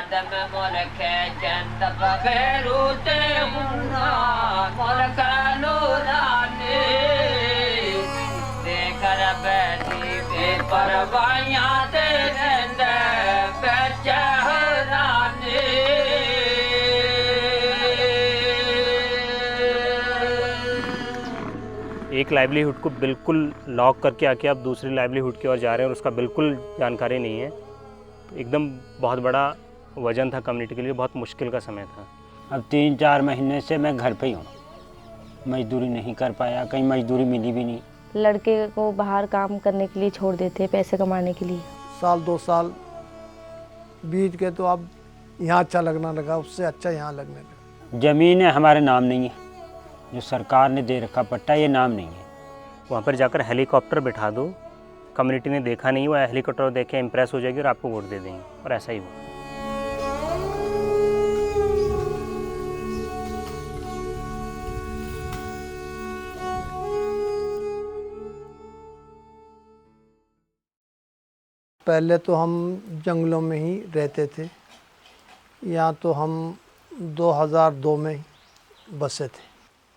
आदम मुल्क चंद बगैरूते हुना मुल्क नूरानी देकर बैठी के परवाइयां दे रंदे बेचहरानी। एक लाइवलीहुड को बिल्कुल लॉक करके आके आप दूसरी लाइवलीहुड की ओर जा रहे हैं और उसका बिल्कुल जानकारी नहीं है, तो एकदम बहुत बड़ा वजन था कम्युनिटी के लिए, बहुत मुश्किल का समय था। अब 3-4 महीने से मैं घर पे ही हूँ, मजदूरी नहीं कर पाया, कहीं मजदूरी मिली भी नहीं। लड़के को बाहर काम करने के लिए छोड़ देते, पैसे कमाने के लिए। साल 2 साल बीत के तो अब यहाँ अच्छा लगना लगा, उससे अच्छा यहाँ लगने लगा। ज़मीन है हमारे नाम नहीं है, जो सरकार ने दे रखा पट्टा ये नाम नहीं है। वहाँ पर जाकर हेलीकॉप्टर बिठा दो, कम्युनिटी ने देखा नहीं, वो हेलीकॉप्टर देख के इम्प्रेस हो जाएगी और आपको वोट दे देंगे, और ऐसा ही हुआ। पहले तो हम जंगलों में ही रहते थे, यहाँ तो हम 2002 में ही बसे थे।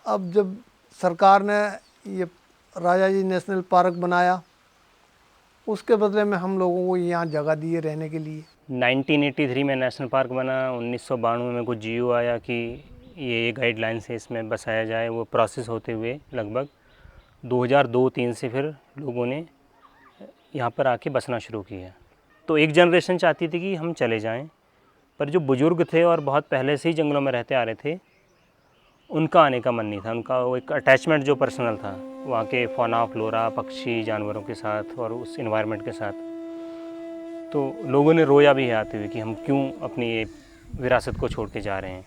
अब जब सरकार ने ये राजा जी नेशनल पार्क बनाया, उसके बदले में हम लोगों को यहाँ जगह दी है रहने के लिए। 1983 में नेशनल पार्क बना, 1992 में कुछ GO आया कि ये गाइडलाइंस है, इसमें बसाया जाए। वो प्रोसेस होते हुए लगभग 2002-03 से फिर लोगों ने यहाँ पर आके बसना शुरू किया। तो एक जनरेशन चाहती थी कि हम चले जाएं, पर जो बुज़ुर्ग थे और बहुत पहले से ही जंगलों में रहते आ रहे थे, उनका आने का मन नहीं था। उनका वो एक अटैचमेंट जो पर्सनल था वहाँ के फौना फ्लोरा, पक्षी जानवरों के साथ और उस इन्वायरमेंट के साथ, तो लोगों ने रोया भी है आते हुए कि हम क्यों अपनी ये विरासत को छोड़ के जा रहे हैं।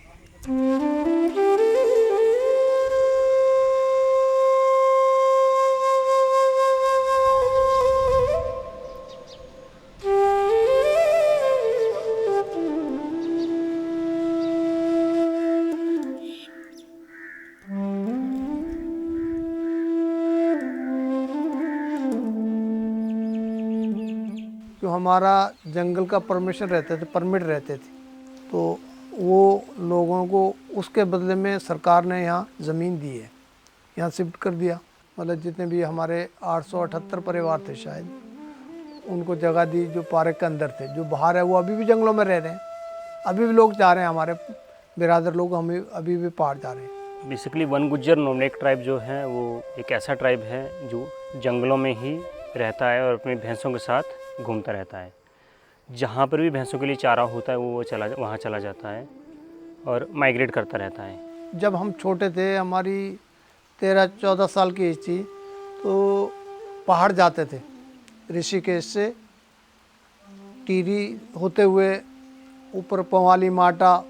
जो हमारा जंगल का परमिट रहते थे, तो वो लोगों को उसके बदले में सरकार ने यहाँ ज़मीन दी है, यहाँ शिफ्ट कर दिया। मतलब जितने भी हमारे 878 परिवार थे शायद, उनको जगह दी जो पार्क के अंदर थे। जो बाहर है वो अभी भी जंगलों में रह रहे हैं, अभी भी लोग जा रहे हैं, हमारे बिरादर लोग हमें अभी भी पहाड़ जा रहे हैं। बेसिकली वन गुज्जर नोमनेक ट्राइब जो है वो एक ऐसा ट्राइब है जो जंगलों में ही रहता है और अपनी भैंसों के साथ घूमता रहता है। जहाँ पर भी भैंसों के लिए चारा होता है वो वहाँ चला जाता है और माइग्रेट करता रहता है। जब हम छोटे थे, हमारी 13-14 साल की एज थी, तो पहाड़ जाते थे ऋषिकेश से टिहरी होते हुए ऊपर पवाली माटा,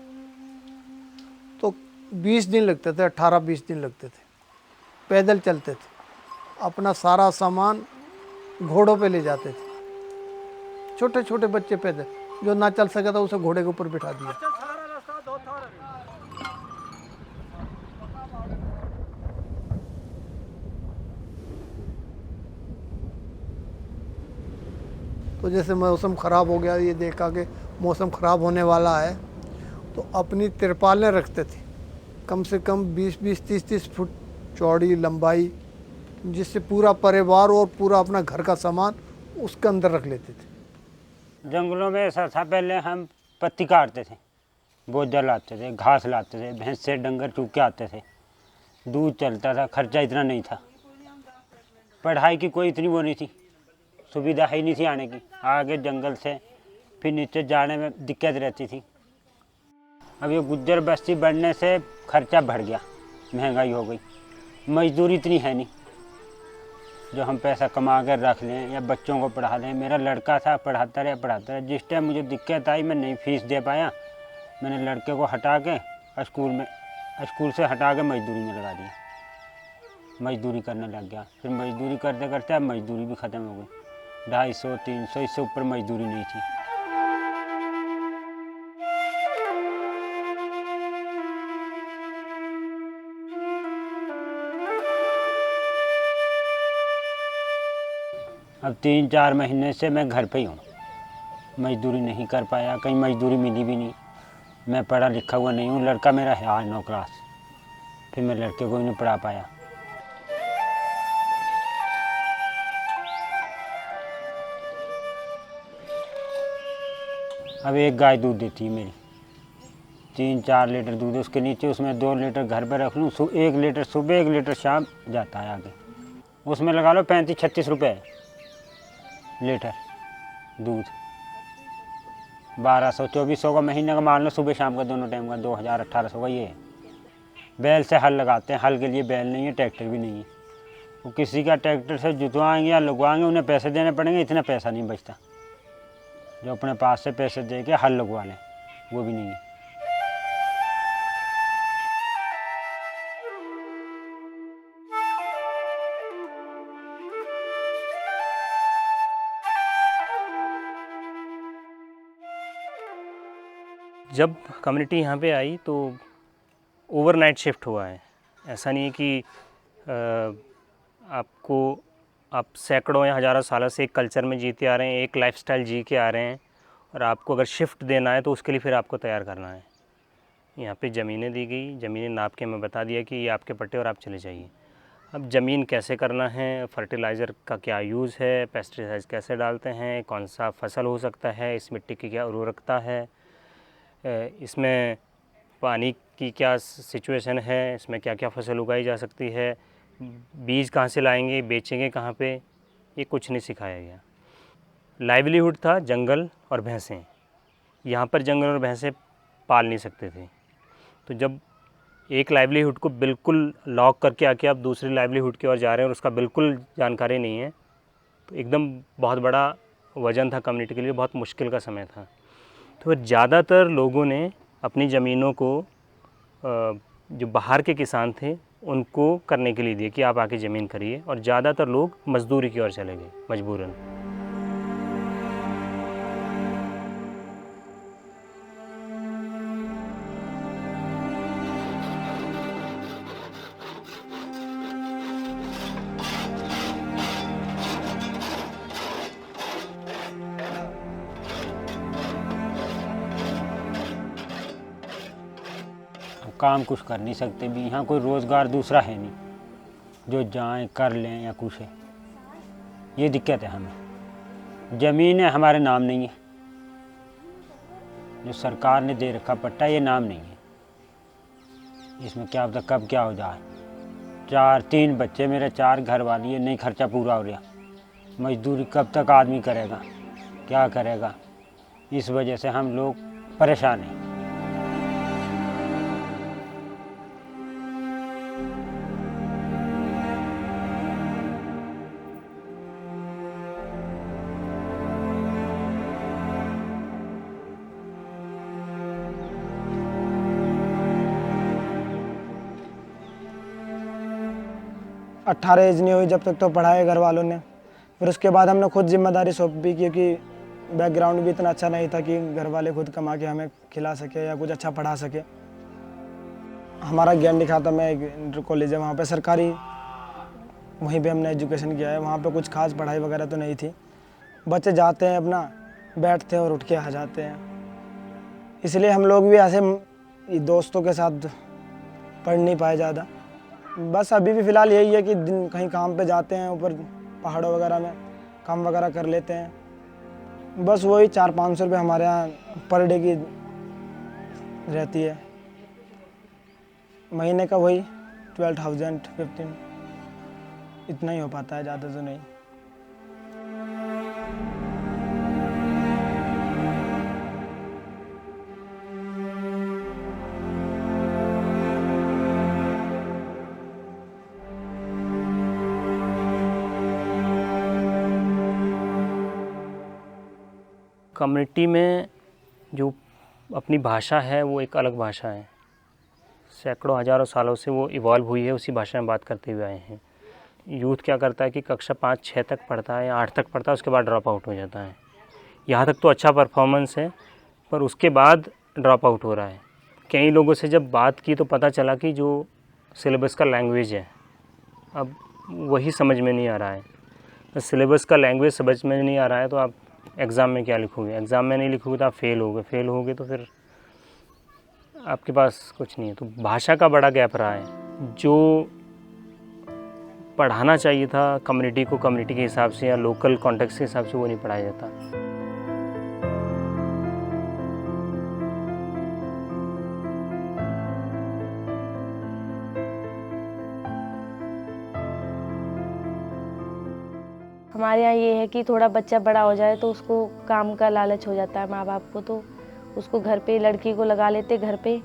तो 20 दिन लगते थे, 18-20 दिन लगते थे। पैदल चलते थे, अपना सारा सामान घोड़ों पे ले जाते थे। छोटे छोटे बच्चे पैदल, जो ना चल सका था उसे घोड़े के ऊपर बिठा दिया। तो जैसे मौसम ख़राब हो गया, ये देखा कि मौसम ख़राब होने वाला है, तो अपनी तिरपालें रखते थे, कम से कम 20-20, 30-30 फुट चौड़ी लंबाई, जिससे पूरा परिवार और पूरा अपना घर का सामान उसके अंदर रख लेते थे। जंगलों में ऐसा था, पहले हम पत्ती काटते थे, बोझा लाते थे, घास लाते थे, भैंस से डंगर चूक के आते थे, दूध चलता था, खर्चा इतना नहीं था। पढ़ाई की कोई इतनी वो नहीं थी, सुविधा ही नहीं थी आने की। आगे जंगल से फिर नीचे जाने में दिक्कत रहती थी। अब ये गुज्जर बस्ती बढ़ने से खर्चा बढ़ गया, महंगाई हो गई, मजदूरी इतनी है नहीं जो हम पैसा कमा कर रख लें या बच्चों को पढ़ा लें। मेरा लड़का था, पढ़ाता रहा। जिस टाइम मुझे दिक्कत आई, मैं नहीं फीस दे पाया, मैंने लड़के को हटा के स्कूल से हटा के मजदूरी में लगा दिया, मजदूरी करने लग गया। फिर मजदूरी करते करते अब मजदूरी भी ख़त्म हो गई, 250-300, इससे ऊपर मजदूरी नहीं थी। अब 3-4 महीने से मैं घर पे ही हूँ, मजदूरी नहीं कर पाया, कहीं मजदूरी मिली भी नहीं। मैं पढ़ा लिखा हुआ नहीं हूँ, लड़का मेरा है आज 9 क्लास, फिर मैं लड़के को ही नहीं पढ़ा पाया। अब एक गाय दूध देती है मेरी, 3-4 लीटर दूध, उसके नीचे उसमें 2 लीटर घर पर रख लूँ, 1 लीटर सुबह 1 लीटर शाम जाता है आगे। उसमें लगा लो 35-36 रुपये लीटर दूध, 1200-2400 का महीने का मान लो, सुबह शाम का दोनों टाइम का 2000-1800 का ये है। बैल से हल लगाते हैं, हल के लिए बैल नहीं है, ट्रैक्टर भी नहीं है। वो किसी का ट्रैक्टर से जुतवाएंगे या लगवाएंगे, उन्हें पैसे देने पड़ेंगे, इतना पैसा नहीं बचता जो अपने पास से पैसे दे के हल लगवा लें, वो भी नहीं है। जब कम्युनिटी यहाँ पे आई तो ओवरनाइट शिफ्ट हुआ है। ऐसा नहीं है कि आप सैकड़ों या हज़ारों सालों से एक कल्चर में जीते आ रहे हैं, एक लाइफस्टाइल जी के आ रहे हैं, और आपको अगर शिफ्ट देना है तो उसके लिए फिर आपको तैयार करना है। यहाँ पे ज़मीनें दी गई, ज़मीनें नाप के हमें बता दिया कि ये आपके पट्टे और आप चले जाइए। अब ज़मीन कैसे करना है, फर्टिलाइज़र का क्या यूज़ है, पेस्टिसाइड्स कैसे डालते हैं, कौन सा फसल हो सकता है, इस मिट्टी की क्या उर्वरकता है, इसमें पानी की क्या सिचुएशन है, इसमें क्या क्या फसल उगाई जा सकती है, बीज कहाँ से लाएंगे, बेचेंगे कहाँ पे, ये कुछ नहीं सिखाया गया। लाइवलीहुड था जंगल और भैंसें। यहाँ पर जंगल और भैंसें पाल नहीं सकते थे, तो जब एक लाइवलीहुड को बिल्कुल लॉक करके आके आप दूसरी लाइवलीहुड की ओर जा रहे हैं और उसका बिल्कुल जानकारी नहीं है, तो एकदम बहुत बड़ा वजन था कम्युनिटी के लिए, बहुत मुश्किल का समय था। तो ज़्यादातर लोगों ने अपनी ज़मीनों को जो बाहर के किसान थे उनको करने के लिए दिए कि आप आके ज़मीन करिए, और ज़्यादातर लोग मजदूरी की ओर चले गए मजबूरन। काम कुछ कर नहीं सकते भी, यहाँ कोई रोज़गार दूसरा है नहीं जो जाएं कर लें या कुछ है, ये दिक्कत है हमें। ज़मीनें हमारे नाम नहीं है, जो सरकार ने दे रखा पट्टा ये नाम नहीं है, इसमें क्या पता कब क्या हो जाए। 3 बच्चे मेरे, 4 घर वाली है, नहीं खर्चा पूरा हो रहा, मजदूरी कब तक आदमी करेगा, क्या करेगा, इस वजह से हम लोग परेशान हैं। अट्ठारह एज नहीं हुई जब तक तो पढ़ाए घर वालों ने, फिर उसके बाद हमने खुद जिम्मेदारी सौंपी, क्योंकि बैकग्राउंड भी इतना अच्छा नहीं था कि घर वाले खुद कमा के हमें खिला सके या कुछ अच्छा पढ़ा सके। हमारा ज्ञान लिखा था, मैं इंटर कॉलेज है वहाँ पे सरकारी, वहीं पे हमने एजुकेशन किया है। वहाँ पे कुछ खास पढ़ाई वगैरह तो नहीं थी, बच्चे जाते हैं अपना बैठते हैं और उठ के आ जाते हैं। इसलिए हम लोग भी ऐसे दोस्तों के साथ पढ़ नहीं पाए ज़्यादा। बस अभी भी फ़िलहाल यही है कि दिन कहीं काम पे जाते हैं, ऊपर पहाड़ों वगैरह में काम वगैरह कर लेते हैं। बस वही 400-500 रुपये हमारे यहाँ पर डे की रहती है, महीने का वही 12,000-15 इतना ही हो पाता है, ज़्यादा तो नहीं। कम्युनिटी में जो अपनी भाषा है वो एक अलग भाषा है, सैकड़ों हज़ारों सालों से वो इवॉल्व हुई है, उसी भाषा में बात करते हुए आए हैं। यूथ क्या करता है कि कक्षा 5-6 तक पढ़ता है या 8 तक पढ़ता है, उसके बाद ड्रॉप आउट हो जाता है। यहाँ तक तो अच्छा परफॉर्मेंस है, पर उसके बाद ड्रॉप आउट हो रहा है। कई लोगों से जब बात की तो पता चला कि जो सिलेबस का लैंग्वेज है अब वही समझ में नहीं आ रहा है। तो सिलेबस का लैंग्वेज समझ में नहीं आ रहा है तो आप एग्ज़ाम में क्या लिखोगे, एग्ज़ाम में नहीं लिखोगे तो आप फेल होगे तो फिर आपके पास कुछ नहीं है। तो भाषा का बड़ा गैप रहा है। जो पढ़ाना चाहिए था कम्युनिटी को कम्युनिटी के हिसाब से या लोकल कॉन्टेक्स्ट के हिसाब से, वो नहीं पढ़ाया जाता। हमारे यहाँ ये है कि थोड़ा बच्चा बड़ा हो जाए तो उसको काम का लालच हो जाता है माँ बाप को, तो उसको घर पे लड़की को लगा लेते, घर पे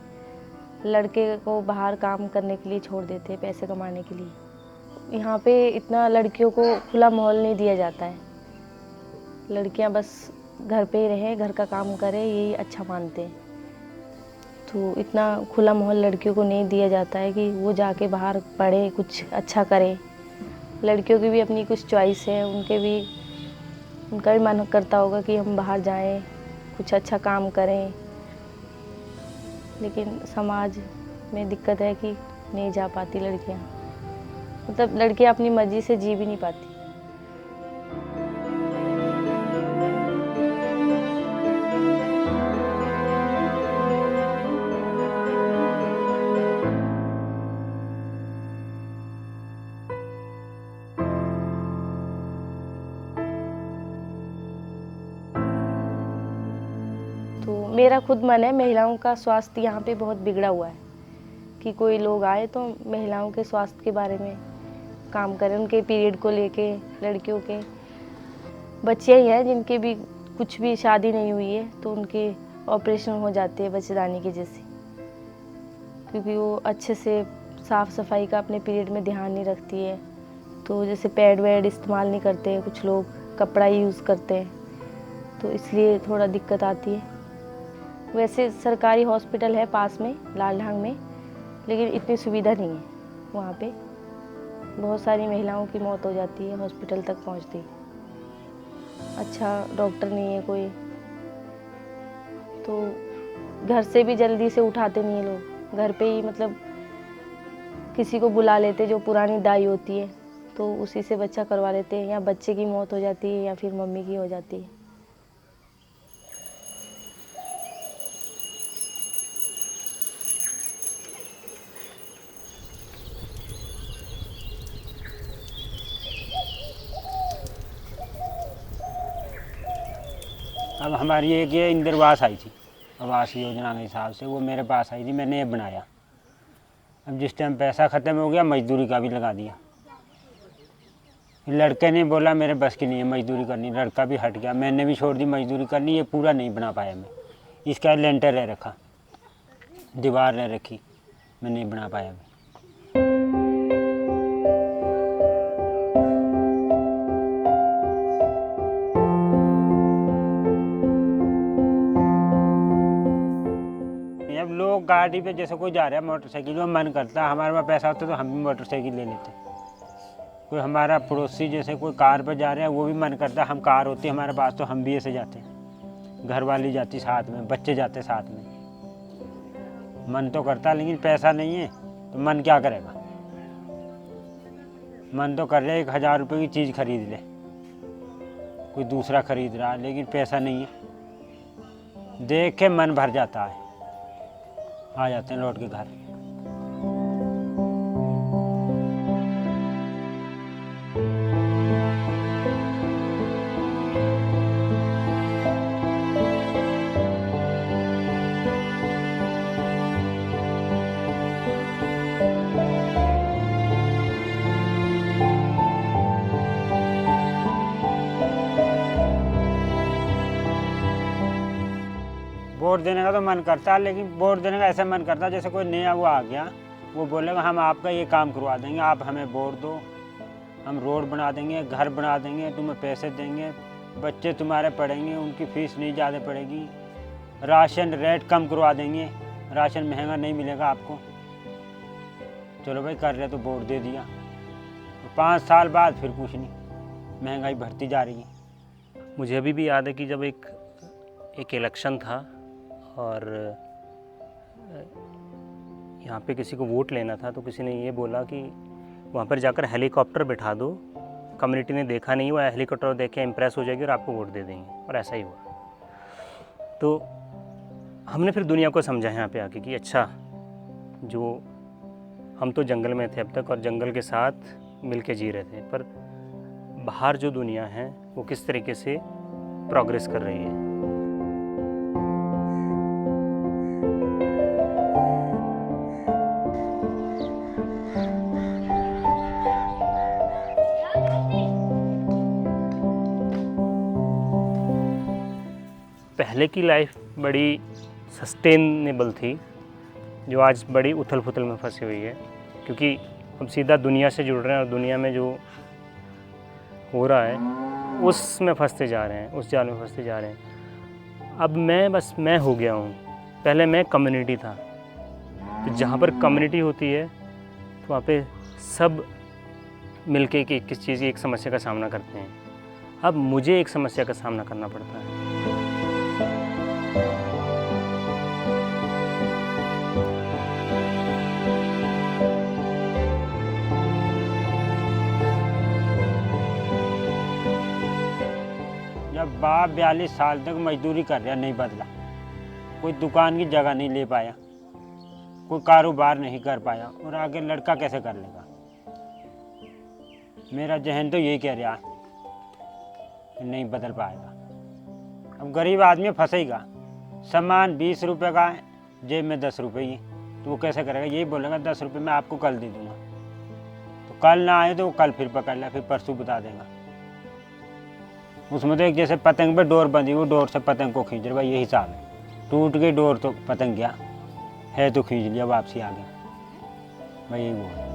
लड़के को बाहर काम करने के लिए छोड़ देते, पैसे कमाने के लिए। यहाँ पे इतना लड़कियों को खुला माहौल नहीं दिया जाता है। लड़कियाँ बस घर पे ही रहें, घर का काम करें, यही अच्छा मानते हैं। तो इतना खुला माहौल लड़कियों को नहीं दिया जाता है कि वो जाके बाहर पढ़े, कुछ अच्छा करें। लड़कियों की भी अपनी कुछ चॉइस है, उनका भी मन करता होगा कि हम बाहर जाएं, कुछ अच्छा काम करें, लेकिन समाज में दिक्कत है कि नहीं जा पाती लड़कियां। मतलब लड़कियां अपनी मर्जी से जी भी नहीं पाती। तो मेरा खुद मन है, महिलाओं का स्वास्थ्य यहाँ पे बहुत बिगड़ा हुआ है कि कोई लोग आए तो महिलाओं के स्वास्थ्य के बारे में काम करें, उनके पीरियड को लेके। लड़कियों के बच्चे ही हैं जिनके भी कुछ भी शादी नहीं हुई है तो उनके ऑपरेशन हो जाते हैं बच्चेदानी के जैसे, क्योंकि वो अच्छे से साफ़ सफाई का अपने पीरियड में ध्यान नहीं रखती है। तो जैसे पैड वैड इस्तेमाल नहीं करते हैं, कुछ लोग कपड़ा ही यूज़ करते हैं, तो इसलिए थोड़ा दिक्कत आती है। वैसे सरकारी हॉस्पिटल है पास में लालढांग में, लेकिन इतनी सुविधा नहीं है वहाँ पे। बहुत सारी महिलाओं की मौत हो जाती है हॉस्पिटल तक पहुँचती। अच्छा डॉक्टर नहीं है कोई, तो घर से भी जल्दी से उठाते नहीं है लोग, घर पे ही मतलब किसी को बुला लेते जो पुरानी दाई होती है, तो उसी से बच्चा करवा लेते हैं, या बच्चे की मौत हो जाती है या फिर मम्मी की हो जाती है। अब हमारी एक ये इंदिरावास आई थी, आवास योजना के हिसाब से, वो मेरे पास आई थी, मैंने ये बनाया। अब जिस टाइम पैसा ख़त्म हो गया, मजदूरी का भी लगा दिया। लड़के ने बोला मेरे बस की नहीं है मजदूरी करनी, लड़का भी हट गया, मैंने भी छोड़ दी मजदूरी करनी। ये पूरा नहीं बना पाया मैं, इसका लेंटर रह रखा, दीवार रह रखी, मैं नहीं बना पाया मैं। अब लोग गाड़ी पे जैसे कोई जा रहा है मोटरसाइकिल में, मन करता है हमारे पास पैसा होता तो हम भी मोटरसाइकिल ले लेते। कोई हमारा पड़ोसी जैसे कोई कार पर जा रहे हैं, वो भी मन करता है हम कार होती हमारे पास तो हम भी ऐसे जाते, घर वाली जाती साथ में, बच्चे जाते साथ में। मन तो करता लेकिन पैसा नहीं है तो मन क्या करेगा। मन तो कर रहा है 1000 रुपये की चीज़ खरीद ले, कोई दूसरा खरीद रहा, लेकिन पैसा नहीं है। देख के मन भर जाता है, आ जाते हैं लौट के घर। वोट देने का तो मन करता है, लेकिन वोट देने का ऐसा मन करता है जैसे कोई नया वो आ गया, वो बोलेगा हम आपका ये काम करवा देंगे, आप हमें वोट दो, हम रोड बना देंगे, घर बना देंगे, तुम्हें पैसे देंगे, बच्चे तुम्हारे पढ़ेंगे, उनकी फीस नहीं ज़्यादा पड़ेगी, राशन रेट कम करवा देंगे, राशन महंगा नहीं मिलेगा आपको। चलो भाई कर रहे तो वोट दे दिया, 5 साल बाद फिर कुछ नहीं, महंगाई बढ़ती जा रही है। मुझे अभी भी याद है कि जब एक इलेक्शन था और यहाँ पे किसी को वोट लेना था, तो किसी ने ये बोला कि वहाँ पर जाकर हेलीकॉप्टर बिठा दो कम्युनिटी ने देखा नहीं, वो हेलीकॉप्टर देख के इम्प्रेस हो जाएगी और आपको वोट दे देंगे, और ऐसा ही हुआ। तो हमने फिर दुनिया को समझा यहाँ पे आके कि अच्छा, जो हम तो जंगल में थे अब तक और जंगल के साथ मिल के जी रहे थे, पर बाहर जो दुनिया है वो किस तरीके से प्रोग्रेस कर रही है। पहले की लाइफ बड़ी सस्टेनेबल थी, जो आज बड़ी उथल पुथल में फंसी हुई है, क्योंकि हम सीधा दुनिया से जुड़ रहे हैं और दुनिया में जो हो रहा है उसमें फंसते जा रहे हैं, उस जाल में फंसते जा रहे हैं। अब मैं हो गया हूँ। पहले मैं कम्युनिटी था, तो जहाँ पर कम्युनिटी होती है तो वहाँ पे सब मिलके किस चीज़ की एक समस्या का सामना करते हैं। अब मुझे एक समस्या का सामना करना पड़ता है। जब बाप 42 साल तक मजदूरी कर रहा, नहीं बदला, कोई दुकान की जगह नहीं ले पाया, कोई कारोबार नहीं कर पाया, और आगे लड़का कैसे कर लेगा। मेरा जहन तो यही कह रहा है कि नहीं बदल पाएगा। अब गरीब आदमी फंसेगा, सामान 20 रुपये का है, जेब में 10 रुपये ही, तो वो कैसे करेगा। यही बोलेगा 10 रुपये मैं आपको कल दे दूँगा, तो कल ना आए तो वो कल फिर पकड़ ले, फिर परसों बता देगा। उसमें तो एक जैसे पतंग पे डोर बंधी, वो डोर से पतंग को खींच रहा, भाई यही हिसाब है। टूट गई डोर तो पतंग गया है, तो खींच लिया वापसी आ गई, भाई यही वो है।